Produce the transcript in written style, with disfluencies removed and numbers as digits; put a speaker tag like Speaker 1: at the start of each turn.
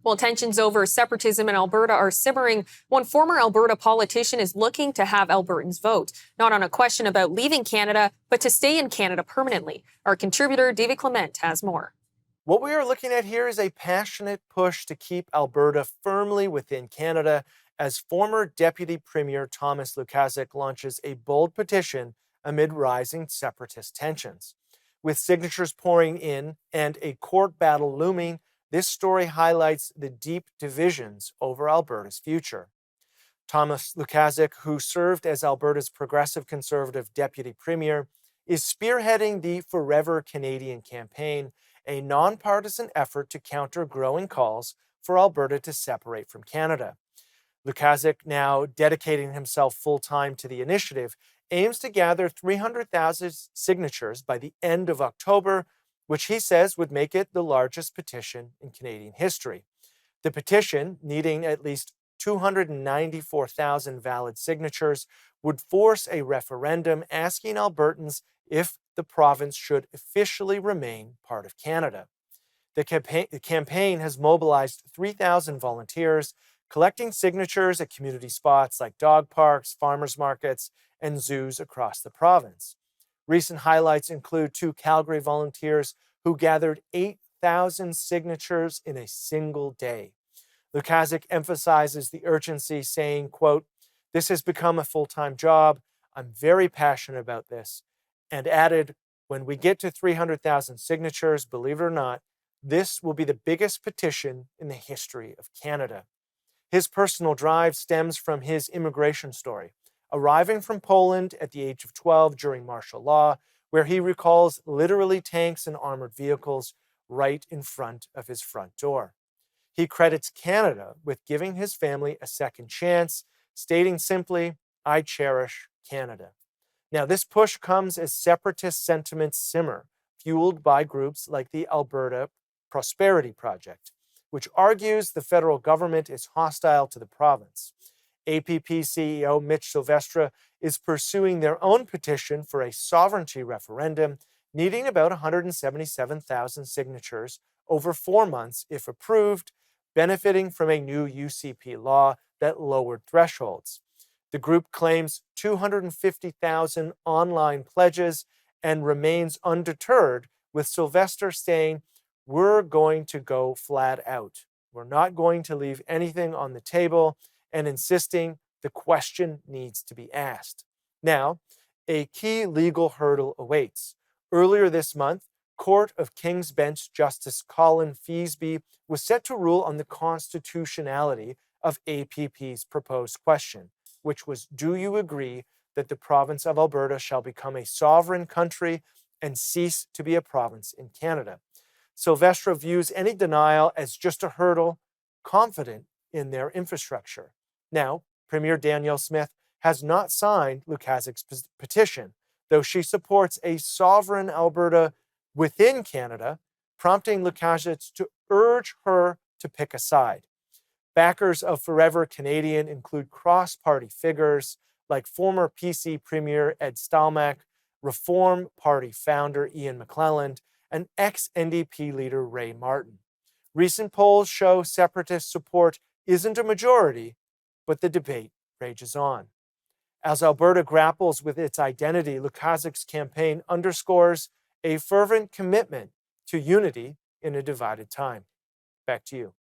Speaker 1: Well, tensions over separatism in Alberta are simmering. One former Alberta politician is looking to have Albertans vote, not on a question about leaving Canada, but to stay in Canada permanently. Our contributor, David Clement, has more.
Speaker 2: What we are looking at here is a passionate push to keep Alberta firmly within Canada as former Deputy Premier Thomas Lukaszuk launches a bold petition amid rising separatist tensions. With signatures pouring in and a court battle looming, this story highlights the deep divisions over Alberta's future. Thomas Lukaszuk, who served as Alberta's progressive conservative deputy premier, is spearheading the Forever Canadian campaign, a nonpartisan effort to counter growing calls for Alberta to separate from Canada. Lukaszuk, now dedicating himself full-time to the initiative, aims to gather 300,000 signatures by the end of October, which he says would make it the largest petition in Canadian history. The petition, needing at least 294,000 valid signatures, would force a referendum asking Albertans if the province should officially remain part of Canada. The campaign has mobilized 3,000 volunteers, collecting signatures at community spots like dog parks, farmers markets, and zoos across the province. Recent highlights include 2 Calgary volunteers who gathered 8,000 signatures in a single day. Lukaszuk emphasizes the urgency, saying, quote, "This has become a full-time job. I'm very passionate about this," and added, "When we get to 300,000 signatures, believe it or not, this will be the biggest petition in the history of Canada." His personal drive stems from his immigration story, arriving from Poland at the age of 12 during martial law, where he recalls literally tanks and armored vehicles right in front of his front door. He credits Canada with giving his family a second chance, stating simply, "I cherish Canada." Now, this push comes as separatist sentiments simmer, fueled by groups like the Alberta Prosperity Project, which argues the federal government is hostile to the province. APP CEO Mitch Silvestre is pursuing their own petition for a sovereignty referendum, needing about 177,000 signatures over 4 months if approved, benefiting from a new UCP law that lowered thresholds. The group claims 250,000 online pledges and remains undeterred, with Silvestre saying, "We're going to go flat out. We're not going to leave anything on the table," and insisting the question needs to be asked. Now, a key legal hurdle awaits. Earlier this month, Court of King's Bench Justice Colin Feasby was set to rule on the constitutionality of APP's proposed question, which was, do you agree that the province of Alberta shall become a sovereign country and cease to be a province in Canada? Silvestre views any denial as just a hurdle, confident in their infrastructure. Now, Premier Danielle Smith has not signed Lukaszuk's petition, though she supports a sovereign Alberta within Canada, prompting Lukaszuk to urge her to pick a side. Backers of Forever Canadian include cross-party figures like former PC Premier Ed Stelmach, Reform Party founder Ian McClelland, and ex-NDP leader Ray Martin. Recent polls show separatist support isn't a majority, but the debate rages on. As Alberta grapples with its identity, Lukaszuk's campaign underscores a fervent commitment to unity in a divided time. Back to you.